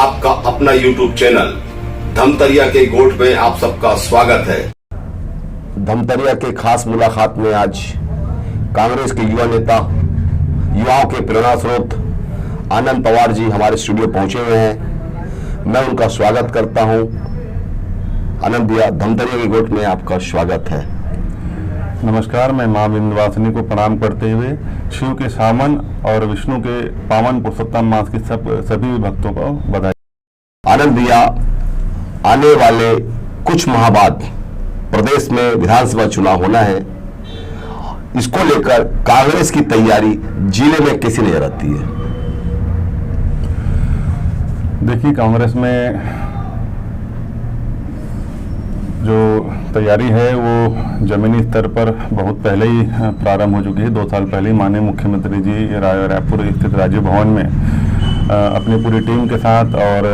आपका अपना YouTube channel धमतरिया के गोठ में आप सबका स्वागत है। धमतरिया के खास मुलाकात में आज कांग्रेस के युवा नेता, युवाओं के प्रेरणा स्रोत आनंद पवार जी हमारे स्टूडियो पहुंचे हुए हैं। मैं उनका स्वागत करता हूं। आनंद भैया, धमतरिया के गोठ में आपका स्वागत है। नमस्कार। मैं मां विंध्यवासिनी को प्रणाम करते हुए शिव के सामन और विष्णु के पावन पुरुषोत्तम मास की सभी भक्तों को बधाई। आनंद भैया, आने वाले कुछ माह बाद प्रदेश में विधानसभा चुनाव होना है। इसको लेकर कांग्रेस की तैयारी जिले में कैसी नजर आती है? देखिए, कांग्रेस में जो तैयारी है वो जमीनी स्तर पर बहुत पहले ही प्रारंभ हो चुकी है। 2 साल पहले माननीय मुख्यमंत्री जी रायपुर स्थित राजीव भवन में अपनी पूरी टीम के साथ और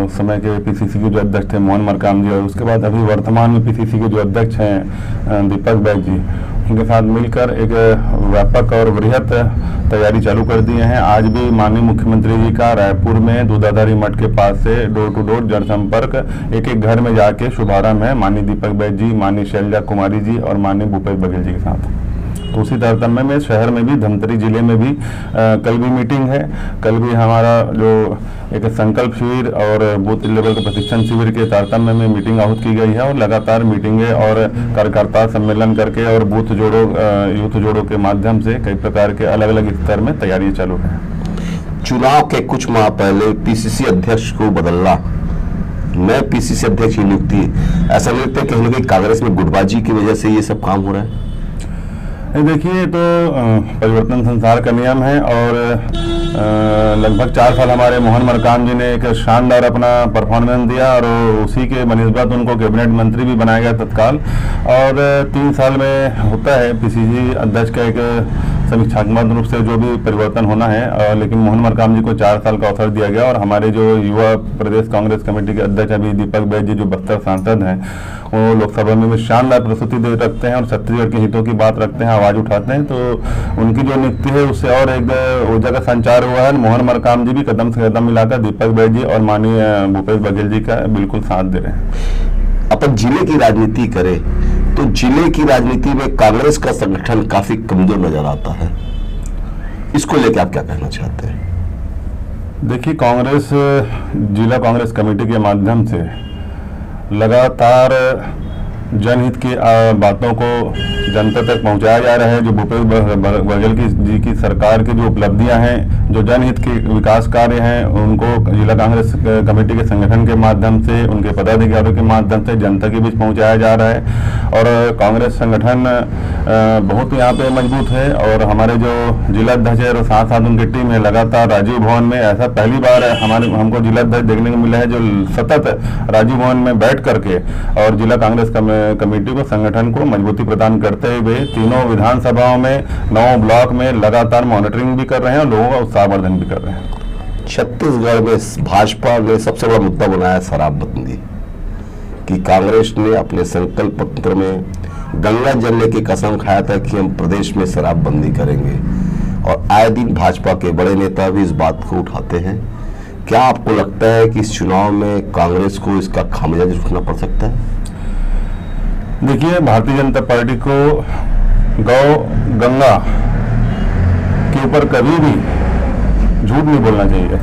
उस समय के पीसीसी के जो अध्यक्ष थे मोहन मरकाम जी, और उसके बाद अभी वर्तमान में पीसीसी के जो अध्यक्ष हैं दीपक बैज जी, उनके साथ मिलकर एक व्यापक और वृहत तैयारी चालू कर दिए हैं। आज भी माननीय मुख्यमंत्री जी का रायपुर में दूधाधारी मठ के पास से डोर टू डोर जनसंपर्क एक एक घर में जाके शुभारंभ है माननीय दीपक बैज जी, माननीय शैलजा कुमारी जी और माननीय भूपेश बघेल जी के साथ। तो उसी तारतम्य में शहर में भी, धमतरी जिले में भी कल भी मीटिंग है। कल भी हमारा जो एक संकल्प शिविर और बूथ लेवल के प्रशिक्षण शिविर के तारतम्य में मीटिंग आहूत की गई है और लगातार मीटिंगें और कार्यकर्ता सम्मेलन करके और बूथ जोड़ो, यूथ जोड़ो के माध्यम से कई प्रकार के अलग अलग स्तर में तैयारी चालू है। चुनाव के कुछ माह पहले पीसीसी अध्यक्ष को बदलना, नए पीसीसी अध्यक्ष की नियुक्ति, ऐसा लगता है कहीं ना कहीं कांग्रेस में गुटबाजी की वजह से ये सब काम हो रहा है? देखिए, तो परिवर्तन संसार का नियम है और लगभग 4 साल हमारे मोहन मरकाम जी ने एक शानदार अपना परफॉर्मेंस दिया और उसी के बनिस्बत उनको कैबिनेट मंत्री भी बनाया गया तत्काल। और 3 साल में होता है पीसीसी अध्यक्ष का एक समीक्षात्मक रूप से जो भी परिवर्तन होना है, लेकिन मोहन मरकाम जी को 4 साल का अवसर दिया गया। और हमारे जो युवा प्रदेश कांग्रेस कमेटी के अध्यक्ष अभी दीपक बैज जी, जो बस्तर सांसद हैं, वो लोकसभा में भी शानदार प्रस्तुति दे रखते हैं और छत्तीसगढ़ के हितों की बात रखते हैं, आवाज उठाते हैं। तो उनकी जो नियुक्ति है उससे और एक ऊर्जा का संचार हुआ है। मोहन मरकाम जी भी कदम से कदम मिलाकर दीपक बैज जी और माननीय भूपेश बघेल जी का बिल्कुल साथ दे रहे हैं। अपन जिले की राजनीति करें तो जिले की राजनीति में कांग्रेस का संगठन काफी कमजोर नजर आता है। इसको लेकर आप क्या कहना चाहते हैं? देखिए, कांग्रेस जिला कांग्रेस कमेटी के माध्यम से लगातार जनहित की बातों को जनता तक पहुंचाया जा रहा है। जो भूपेश बघेल जी की सरकार की जो उपलब्धियां हैं, जो जनहित के विकास कार्य हैं, उनको जिला कांग्रेस कमेटी के संगठन के माध्यम से, उनके पदाधिकारियों के माध्यम से जनता के बीच पहुंचाया जा रहा है। और कांग्रेस संगठन बहुत यहाँ पे मजबूत है और हमारे जो जिला अध्यक्ष है और साथ साथ उनकी टीम है, लगातार राजीव भवन में, ऐसा पहली बार हमको जिला अध्यक्ष देखने को मिला है जो सतत राजीव भवन में बैठ करके और जिला कांग्रेस कमेटी को, संगठन को मजबूती प्रदान करते हुए तीनों विधानसभाओं में 9 ब्लॉक में लगातार मॉनिटरिंग भी कर रहे हैं और लोगों का उत्साहवर्धन भी कर रहे हैं। छत्तीसगढ़ में भाजपा ने सबसे बड़ा मुद्दा बनाया शराबबंदी कि कांग्रेस ने अपने संकल्प पत्र में गंगा जलने की कसम खाया था कि हम प्रदेश में शराबबंदी करेंगे और आए दिन भाजपा के बड़े नेता भी इस बात को उठाते हैं। क्या आपको लगता है कि इस चुनाव में कांग्रेस को इसका खामियाजा चुकाना पड़ सकता है? देखिए, भारतीय जनता पार्टी को गौ गंगा के ऊपर कभी भी झूठ नहीं बोलना चाहिए।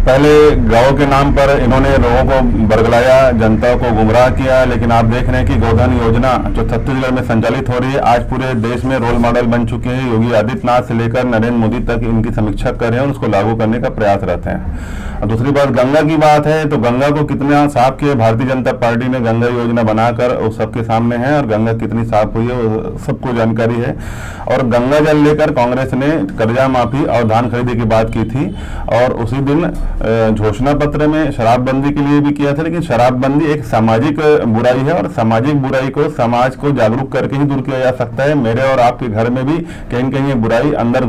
पहले गौ के नाम पर इन्होंने लोगों को बरगलाया, जनता को गुमराह किया, लेकिन आप देख रहे हैं कि गोधन योजना जो छत्तीसगढ़ में संचालित हो रही है, आज पूरे देश में रोल मॉडल बन चुके हैं। योगी आदित्यनाथ से लेकर नरेंद्र मोदी तक इनकी समीक्षा कर रहे हैं और उसको लागू करने का प्रयास रहते हैं। और दूसरी बात गंगा की बात है, तो गंगा को कितना साफ किया भारतीय जनता पार्टी ने, गंगा योजना बनाकर वो सबके सामने है और गंगा कितनी साफ हुई है वो सबको जानकारी है। और गंगा जल लेकर कांग्रेस ने कर्जा माफी और धान खरीदी की बात की थी और उसी दिन घोषणा पत्र में शराबबंदी के लिए भी किया था। लेकिन शराबबंदी एक सामाजिक बुराई है और सामाजिक बुराई को समाज को जागरूक करके ही दूर किया जा सकता है। मेरे और आपके घर में भी कहीं न कहीं ये बुराई अंदर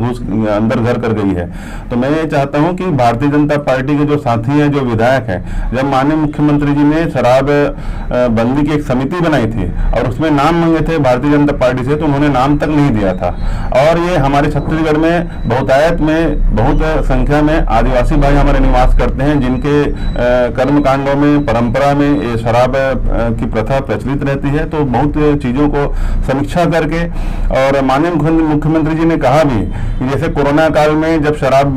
घर कर गई है। तो मैं ये चाहता हूं कि भारतीय जनता पार्टी के जो साथी हैं, जो विधायक हैं, जब माननीय मुख्यमंत्री जी ने शराब बंदी की एक समिति बनाई थी और उसमें नाम मांगे थे भारतीय जनता पार्टी से, तो उन्होंने नाम तक नहीं दिया था। और ये हमारे छत्तीसगढ़ में बहुतायत में बहुत संख्या में आदिवासी भाई हमारे वास करते हैं, जिनके कर्मकांडों में, परंपरा में ये शराब की प्रथा प्रचलित रहती है। तो बहुत चीज़ों को समीक्षा करके, और माननीय मुख्यमंत्री जी ने कहा भी कि जैसे कोरोना काल में जब शराब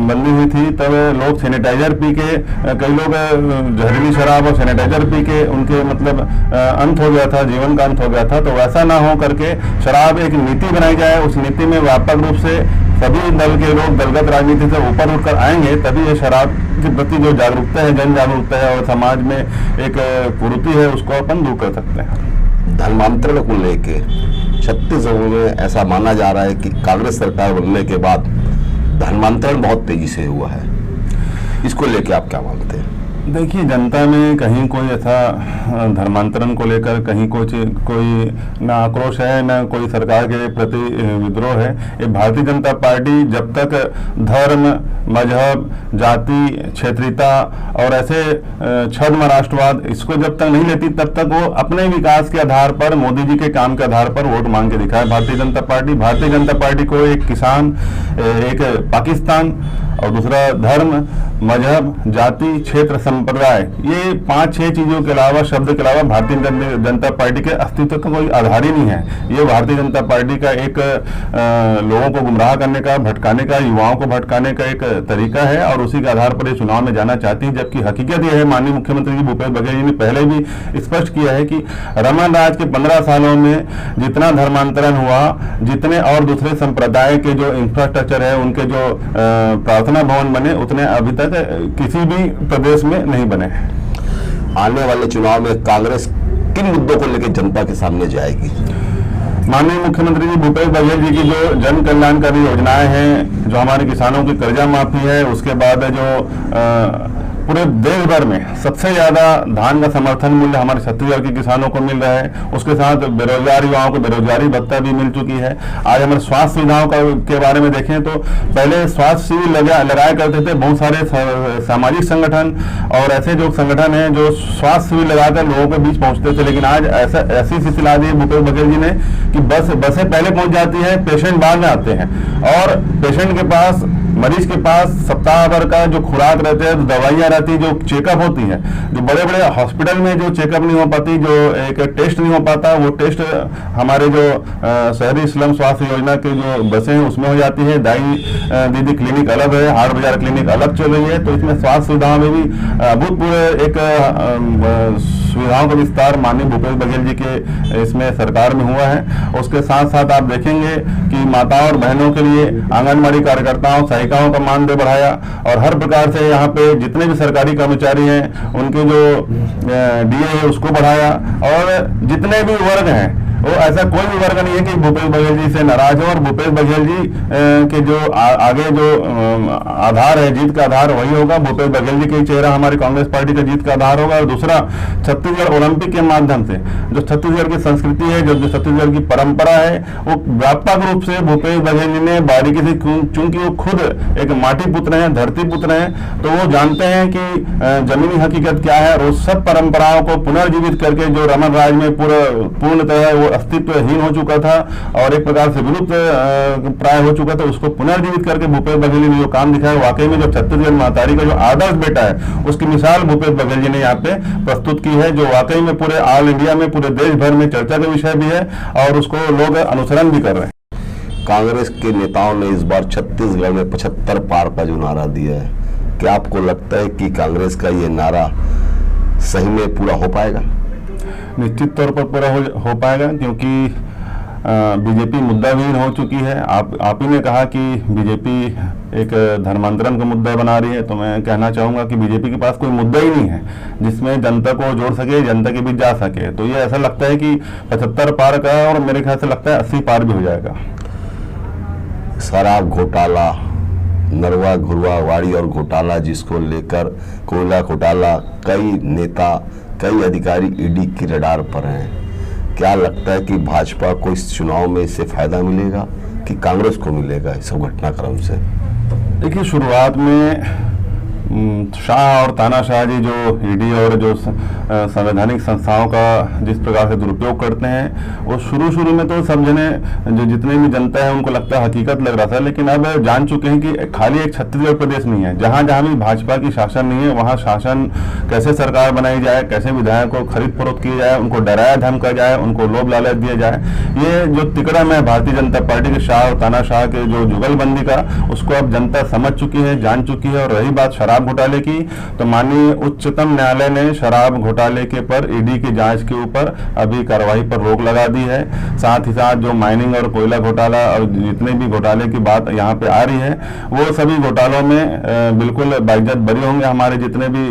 बंदी हुई थी तब लोग सैनिटाइजर पी के, कई लोग जहरीली शराब और सैनिटाइजर पी के उनके मतलब अंत हो गया था, जीवन का अंत हो गया था। तो वैसा ना हो करके शराब एक नीति बनाई जाए, उस नीति में व्यापक रूप से सभी दल के लोग दलगत राजनीति से ऊपर उठकर आएंगे, तभी ये शराब के प्रति जो जागरूकता है, जन जागरूकता है और समाज में एक कुरीति है, उसको अपन दूर कर सकते हैं। धर्मांतरण को लेके छत्तीसगढ़ में ऐसा माना जा रहा है कि कांग्रेस सरकार बनने के बाद धर्मांतरण बहुत तेजी से हुआ है, इसको लेके आप क्या मानते हैं? देखिए, जनता में कहीं कोई ऐसा धर्मांतरण को लेकर कहीं कोई ना आक्रोश है, ना कोई सरकार के प्रति विद्रोह है। ये भारतीय जनता पार्टी जब तक धर्म, मजहब, जाति, क्षेत्रीयता और ऐसे छद्म राष्ट्रवाद इसको जब तक नहीं लेती, तब तक वो अपने विकास के आधार पर, मोदी जी के काम के आधार पर वोट मांग के दिखाए भारतीय जनता पार्टी को एक किसान, एक पाकिस्तान और दूसरा धर्म, मजहब, जाति, क्षेत्र, संप्रदाय, ये 5-6 चीजों के अलावा, शब्द के अलावा भारतीय जनता पार्टी के अस्तित्व का कोई आधार ही नहीं है। ये भारतीय जनता पार्टी का एक लोगों को गुमराह करने का, भटकाने का, युवाओं को भटकाने का एक तरीका है और उसी के आधार पर ये चुनाव में जाना चाहती है। जबकि हकीकत यह है, माननीय मुख्यमंत्री जी भूपेश बघेल जी ने पहले भी स्पष्ट किया है कि रमन राज के 15 सालों में जितना धर्मांतरण हुआ, जितने और दूसरे संप्रदाय के जो इंफ्रास्ट्रक्चर है, उनके जो प्रार्थना भवन बने, उतने अभी तक किसी भी प्रदेश में नहीं बने। आने वाले चुनाव में कांग्रेस किन मुद्दों को लेकर जनता के सामने जाएगी? माननीय मुख्यमंत्री जी भूपेश बघेल जी की जो जन कल्याणकारी योजनाएं हैं, जो हमारे किसानों की कर्जा माफी है, उसके बाद जो पूरे देश भर में सबसे ज्यादा धान का समर्थन मूल्य हमारे छत्तीसगढ़ के किसानों को मिल रहा है, उसके साथ बेरोजगार युवाओं को बेरोजगारी भत्ता भी मिल चुकी है। आज हमारे स्वास्थ्य सुविधाओं के बारे में देखें तो पहले स्वास्थ्य शिविर लगाया करते थे बहुत सारे सामाजिक संगठन और ऐसे जो संगठन हैं जो स्वास्थ्य शिविर लगाकर लोगों के बीच पहुंचते थे, लेकिन आज ऐसी स्थिति ला दी भूपेश बघेल जी ने कि बसें पहले पहुंच जाती है, पेशेंट बाद में आते हैं और पेशेंट के पास, मरीज के पास सप्ताह भर का जो खुराक रहते हैं, दवाइयां रहती है, जो चेकअप होती है, जो बड़े बड़े हॉस्पिटल में जो चेकअप नहीं हो पाती, जो एक टेस्ट नहीं हो पाता, वो टेस्ट हमारे जो शहरी स्लम स्वास्थ्य योजना के जो बसें हैं उसमें हो जाती है। दाई दीदी क्लिनिक अलग है, हाट बाजार क्लिनिक अलग चल रही है। तो इसमें स्वास्थ्य सुविधाओं में भी अभूतपूर्व एक सुविधाओं का विस्तार माननीय भूपेश बघेल जी के इसमें सरकार में हुआ है। उसके साथ साथ आप देखेंगे कि माताओं और बहनों के लिए आंगनबाड़ी कार्यकर्ताओं, सहायिकाओं का मानदेय बढ़ाया और हर प्रकार से यहाँ पे जितने भी सरकारी कर्मचारी हैं उनके जो डीए है उसको बढ़ाया और जितने भी वर्ग हैं वो ऐसा कोई भी वर्ग नहीं है कि भूपेश बघेल जी से नाराज हो। और भूपेश बघेल जी के जो आगे जो आधार है, जीत का आधार वही होगा, भूपेश बघेल जी का चेहरा हमारी कांग्रेस पार्टी का जीत का आधार होगा। और दूसरा, छत्तीसगढ़ ओलंपिक के माध्यम से जो छत्तीसगढ़ की संस्कृति है, जो छत्तीसगढ़ की परंपरा है, वो व्यापक रूप से भूपेश बघेल जी ने बारीकी से, चूंकि वो खुद एक माटी पुत्र हैं, धरती पुत्र हैं, तो वो जानते हैं कि जमीनी हकीकत क्या है। और उस सब परंपराओं को पुनर्जीवित करके जो रमन राज में पूर्णतः अस्तित्वहीन हो चुका था और एक प्रकार से विलुप्त प्राय हो चुका था, उसको पुनर्जीवित करके भूपेश बघेल जी ने जो काम दिखाया, वाकई में जो छत्तीसगढ़ महतारी का जो आदर्श बेटा है उसकी मिसाल भूपेश बघेल जी ने यहाँ पे प्रस्तुत की है, जो वाकई में पूरे ऑल इंडिया में, पूरे देश भर में चर्चा का विषय भी है और उसको लोग अनुसरण भी कर रहे हैं। कांग्रेस के नेताओं ने इस बार छत्तीसगढ़ में 75 पार का जो नारा दिया है, क्या आपको लगता है कि कांग्रेस का ये नारा सही में पूरा हो पाएगा? निश्चित तौर पर पूरा हो पाएगा, क्योंकि बीजेपी मुद्दाविहीन हो चुकी है। आप ही ने कहा कि बीजेपी एक धर्मांतरण का मुद्दा बना रही है, तो मैं कहना चाहूँगा कि बीजेपी के पास कोई मुद्दा ही नहीं है जिसमें जनता को जोड़ सके, जनता के बीच जा सके। तो ये ऐसा लगता है कि 75 पार का, और मेरे ख्याल से लगता है 80 पार भी हो जाएगा। शराब घोटाला, नरवा घुरवा वाड़ी और घोटाला जिसको लेकर, कोयला घोटाला, कई नेता, कई अधिकारी ईडी की रडार पर हैं। क्या लगता है कि भाजपा को इस चुनाव में इससे फायदा मिलेगा कि कांग्रेस को मिलेगा इस सब घटनाक्रम से? देखिए, शुरुआत में शाह और तानाशाह जी जो ईडी और जो संवैधानिक संस्थाओं का जिस प्रकार से दुरुपयोग करते हैं, वो शुरू में तो सब जने जो जितने भी जनता है उनको लगता है हकीकत लग रहा था, लेकिन अब जान चुके हैं कि खाली एक छत्तीसगढ़ प्रदेश नहीं है, जहाँ जहाँ भी भाजपा की शासन नहीं है वहाँ शासन कैसे सरकार बनाई जाए, कैसे विधायकों को खरीद फरोख्त की जाए, उनको डराया धमका जाए, उनको लोभ लालच दिया जाए। ये जो तिकड़म है भारतीय जनता पार्टी के शाह और तानाशाह के जो जुगलबंदी का, उसको अब जनता समझ चुकी है, जान चुकी है। और रही बात शराब घोटाले की, तो माननीय उच्चतम न्यायालय ने शराब घोटाले के पर ईडी की जांच के ऊपर अभी कार्रवाई पर रोक लगा दी है। साथ ही साथ जो माइनिंग और कोयला घोटाला और जितने भी घोटाले की बात यहाँ पे आ रही है, वो सभी घोटालों में बिल्कुल बाइज्जत बरी होंगे हमारे जितने भी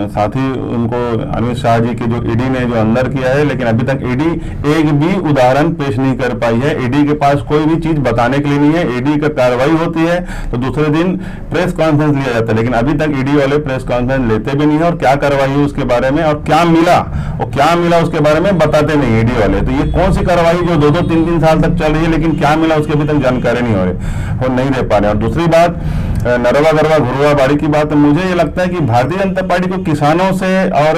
साथी। उनको अमित शाह जी की जो ईडी ने जो अंदर किया है, लेकिन अभी तक ईडी एक भी उदाहरण पेश नहीं कर पाई है। ईडी के पास कोई भी चीज बताने के लिए नहीं है। ईडी का कार्रवाई होती है तो दूसरे दिन प्रेस कॉन्फ्रेंस लिया जाता है, लेकिन अभी तक ईडी वाले प्रेस कॉन्फ्रेंस लेते भी नहीं है, और क्या कार्रवाई हुई उसके बारे में और क्या मिला उसके बारे में बताते नहीं ईडी वाले। तो ये कौन सी कार्रवाई जो 2-3 साल तक चल रही है, लेकिन क्या मिला उसकी अभी तक जानकारी नहीं हो रही और नहीं दे पा रहे। और दूसरी बात, नरवा गरवा घुरवा बाड़ी की बात, मुझे ये लगता है कि भारतीय जनता पार्टी को किसानों से और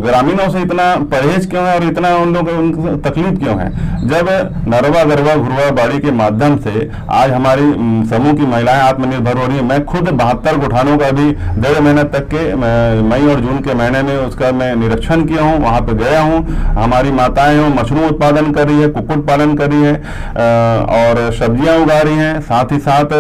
ग्रामीणों से इतना परहेज क्यों है और इतना उन लोगों को तकलीफ क्यों है, जब नरवा गरवा घुरवा बाड़ी के माध्यम से आज हमारी समूह की महिलाएं आत्मनिर्भर हो रही है। मैं खुद 72 गौठानों का भी 1.5 महीने तक के मई और जून के महीने में उसका मैं निरीक्षण किया हूँ, वहां पे गया हूँ। हमारी माताएं हो मशरूम उत्पादन कर रही है, कुक्कुट पालन कर रही है और सब्जियां उगा रही हैं, साथ ही साथ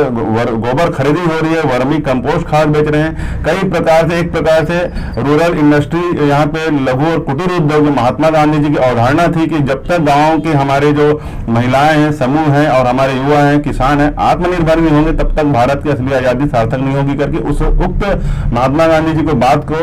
गोबर खरीदी हो रही है, वर्मी कंपोस्ट खाद बेच रहे हैं। कई प्रकार से, एक प्रकार से रूरल इंडस्ट्री यहाँ पे लघु और कुटीर उद्योग, महात्मा गांधी जी की अवधारणा थी कि जब तक गाँव के हमारे जो महिलाएं हैं, समूह हैं और हमारे युवा हैं, किसान हैं, आत्मनिर्भर नहीं होंगे तब तक भारत की असली आजादी सार्थक नहीं होगी करके उस उक्त महात्मा गांधी जी को बात को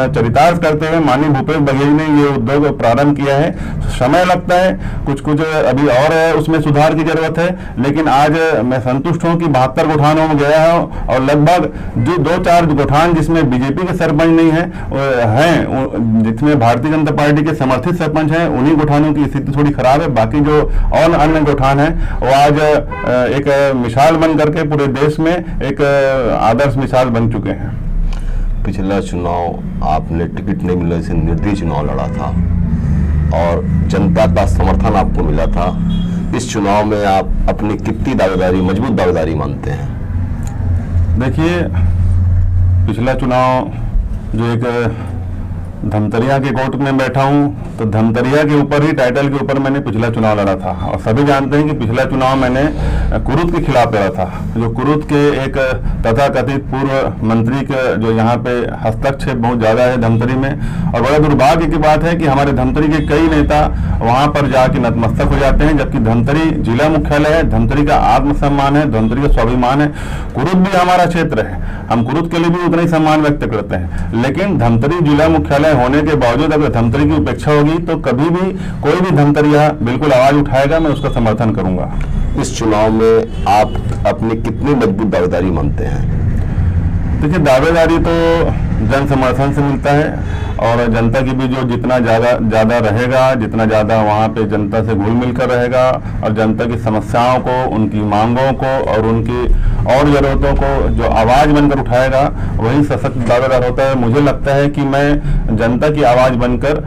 चरितार्थ करते हुए माननीय भूपेश बघेल ने ये उद्योग प्रारंभ किया है। समय लगता है, कुछ अभी और उसमें सुधार की जरूरत है, लेकिन आज मैं संतुष्ट हूं कि 72 गौठानों में गया हूं और लगभग जो 2-4 गौठान जिसमें बीजेपी के सरपंच नहीं हैं, जिसमें भारतीय जनता पार्टी के समर्थित सरपंच हैं, उन्हीं गौठानों की स्थिति थोड़ी खराब है। बाकी जो और अन्य गौठान है वो आज एक मिसाल बन करके पूरे देश में एक आदर्श मिसाल बन चुके हैं। पिछला चुनाव आपने टिकट नहीं मिलने से निर्दलीय चुनाव लड़ा था और जनता का समर्थन आपको मिला था। इस चुनाव में आप अपनी कितनी दावेदारी, मजबूत दावेदारी मानते हैं? देखिए, पिछला चुनाव जो एक धमतरिया के कोर्ट में बैठा हूं, तो धमतरिया के ऊपर ही, टाइटल के ऊपर मैंने पिछला चुनाव लड़ा था। और सभी जानते हैं कि पिछला चुनाव मैंने कुरुद के खिलाफ लड़ा था, जो कुरुद के एक तथाकथित पूर्व मंत्री के जो यहाँ पे हस्तक्षेप बहुत ज्यादा है धमतरी में। और बड़ा दुर्भाग्य की बात है कि हमारे धमतरी के कई नेता वहां पर जाके नतमस्तक हो जाते हैं, जबकि धमतरी जिला मुख्यालय है, धमतरी का आत्मसम्मान है, धमतरी का स्वाभिमान है। कुरुद भी हमारा क्षेत्र है, हम कुरुद के लिए भी उतना ही सम्मान व्यक्त करते हैं, लेकिन धमतरी जिला मुख्यालय होने के बावजूद अगर धमतरी की उपेक्षा होगी तो कभी भी कोई भी धमतरिया बिल्कुल आवाज उठाएगा, मैं उसका समर्थन करूंगा। इस चुनाव में आप अपनी कितनी मजबूत दावेदारी मानते हैं? देखिए, दावेदारी तो जन समर्थन से मिलता है और जनता की भी जो जितना ज्यादा रहेगा, जितना ज्यादा वहाँ पे जनता से घुल मिलकर रहेगा और जनता की समस्याओं को, उनकी मांगों को और उनकी और जरूरतों को जो आवाज बनकर उठाएगा, वही सशक्त दावेदार होता है। मुझे लगता है कि मैं जनता की आवाज बनकर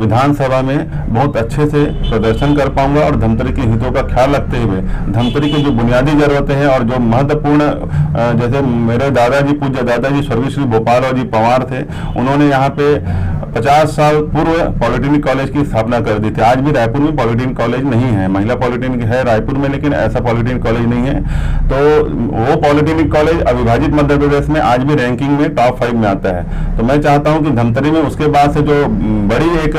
विधानसभा में बहुत अच्छे से प्रदर्शन कर पाऊंगा और धमतरी के हितों का ख्याल रखते हुए धमतरी की जो बुनियादी जरूरतें हैं और जो महत्वपूर्ण, जैसे मेरे दादाजी, पूज्य दादाजी स्वर्गीय श्री भोपाल जी पवार थे, उन्होंने यहाँ पे 50 साल पूर्व पॉलिटेक्निक कॉलेज की स्थापना कर दी थी। आज भी रायपुर में पॉलिटेक्निक कॉलेज नहीं है, महिला पॉलिटेक्निक है रायपुर में, लेकिन ऐसा पॉलिटेक्निक कॉलेज नहीं है। तो वो पॉलिटेक्निक कॉलेज अविभाजित मध्य प्रदेश में आज भी रैंकिंग में टॉप 5 में आता है। तो मैं चाहता हूं कि धमतरी में उसके बाद से जो बड़ी एक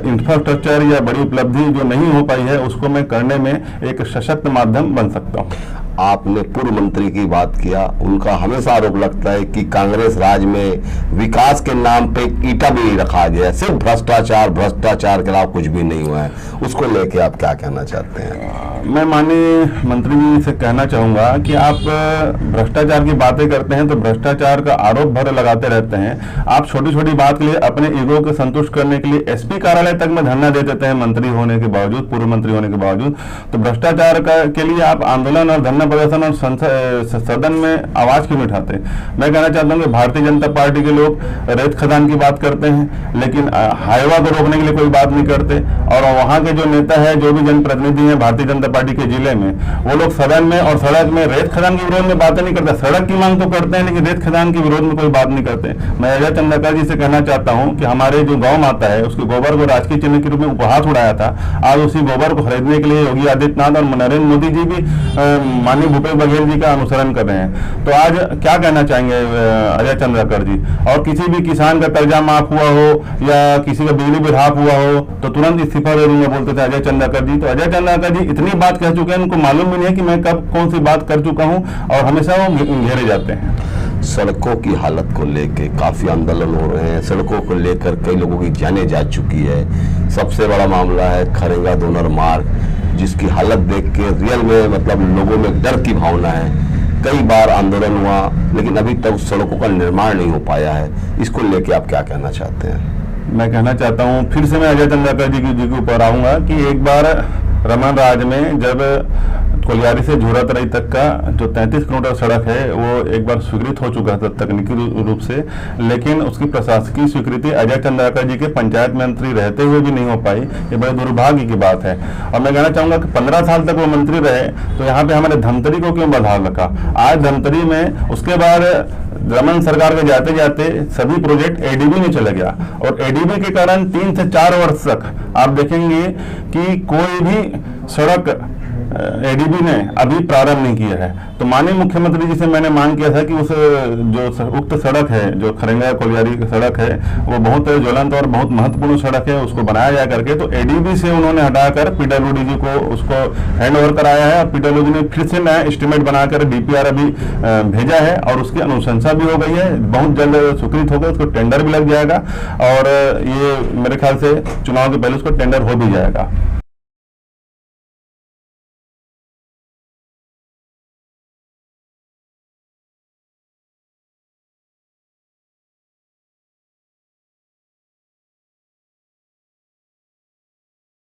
इंफ्रास्ट्रक्चर या बड़ी उपलब्धि जो नहीं हो पाई है, उसको मैं करने में एक सशक्त माध्यम बन सकता हूँ। आपने पूर्व मंत्री की बात किया, उनका हमेशा आरोप लगता है कि कांग्रेस राज में विकास के नाम पे ईटा भी नहीं रखा गया, सिर्फ भ्रष्टाचार के अलावा कुछ भी नहीं हुआ है। उसको लेके आप क्या कहना चाहते हैं? मैं माननीय मंत्री जी से कहना चाहूंगा कि आप भ्रष्टाचार की बातें करते हैं तो भ्रष्टाचार का आरोप भर लगाते रहते हैं। आप छोटी छोटी बात के लिए अपने ईगो को संतुष्ट करने के लिए एसपी कार्यालय तक में धरना दे देते हैं मंत्री होने के बावजूद, पूर्व मंत्री होने के बावजूद। तो भ्रष्टाचार के लिए आप आंदोलन और धरना प्रदर्शन और सदन में आवाज क्यों नहीं उठाते? मैं कहना चाहता हूँ कि भारतीय जनता पार्टी के लोग रेत खदान की बात करते हैं, लेकिन हाईवा को रोकने के लिए कोई बात नहीं करते। और वहां के जो नेता है, जो भी जनप्रतिनिधि है भारतीय जनता पार्टी के जिले में, वो लोग सदन में और सड़क में रेत खदान के विरोध में बातें नहीं करते। सड़क की मांग तो करते हैं, लेकिन रेत खदान के विरोध में कोई बात नहीं करते। मैं अजय चंद्राकर जी से कहना चाहता हूं कि हमारे जो गौ माता है, उसके गोबर को राजकीय चिन्ह के रूप में उपहास उड़ाया था। आज उसी गोबर को खरीदने के लिए योगी आदित्यनाथ और नरेंद्र मोदी जी भी माननीय भूपेश बघेल जी का अनुसरण कर रहे हैं। तो आज क्या कहना चाहेंगे अजय चंद्राकर जी? और किसी भी किसान का कर्जा माफ हुआ हो या किसी का बिजली बिल हाफ हुआ हो तो तुरंत इस्तीफा दे दूंगा बोलते थे अजय चंद्राकर जी। तो अजय चंद्राकर जी इतनी बात कह चुके हैं, उनको मालूम भी नहीं है कि मैं कब कौन सी बात कर चुका हूं, और हमेशा वो घेरे जाते हैं। सड़कों की हालत को लेकर काफी आंदोलन हो रहे हैं। सड़कों को लेकर कई लोगों की जानें जा चुकी है। सबसे बड़ा मामला है खरेंगा दोनर मार्ग, जिसकी हालत देख के रियल में मतलब लोगों में डर की भावना है। कई बार आंदोलन हुआ, लेकिन अभी तक सड़कों का निर्माण नहीं हो पाया है। इसको लेके आप क्या कहना चाहते हैं? मैं कहना चाहता हूं, फिर से मैं अजय चंद्राकर जी के ऊपर आऊंगा कि एक बार रमन राज में जब कोलियारी से झूरातराई तक का जो 33 किलोमीटर सड़क है वो एक बार स्वीकृत हो चुका था तकनीकी रूप से, लेकिन उसकी प्रशासकीय स्वीकृति अजय चंद्राकर जी के पंचायत मंत्री रहते हुए भी नहीं हो पाई। ये बड़े दुर्भाग्य की बात है। और मैं कहना चाहूंगा कि 15 साल तक वो मंत्री रहे, तो यहाँ पे हमारे धमतरी को क्यों बधाव रखा? आज धमतरी में उसके बाद रमन सरकार के जाते जाते सभी प्रोजेक्ट एडीबी में चले गया, और एडीबी के कारण 3 से 4 वर्ष तक आप देखेंगे कि कोई भी सड़क एडीबी ने अभी प्रारंभ नहीं किया है। तो माननीय मुख्यमंत्री जी से मैंने मांग किया था कि उस जो उक्त सड़क है, जो खरेंगा कोलियारी की सड़क है, वो बहुत ज्वलंत और बहुत महत्वपूर्ण सड़क है, उसको बनाया जा करके। तो एडीबी से उन्होंने हटाकर पीडब्ल्यूडी जी को उसको हैंड ओवर कराया है, और पीडब्ल्यूडी ने फिर से नया एस्टिमेट बनाकर डीपीआर अभी भेजा है, और उसकी अनुशंसा भी हो गई है। बहुत जल्द स्वीकृत होगा, उसको टेंडर भी लग जाएगा, और ये मेरे ख्याल से चुनाव के पहले उसको टेंडर हो भी जाएगा।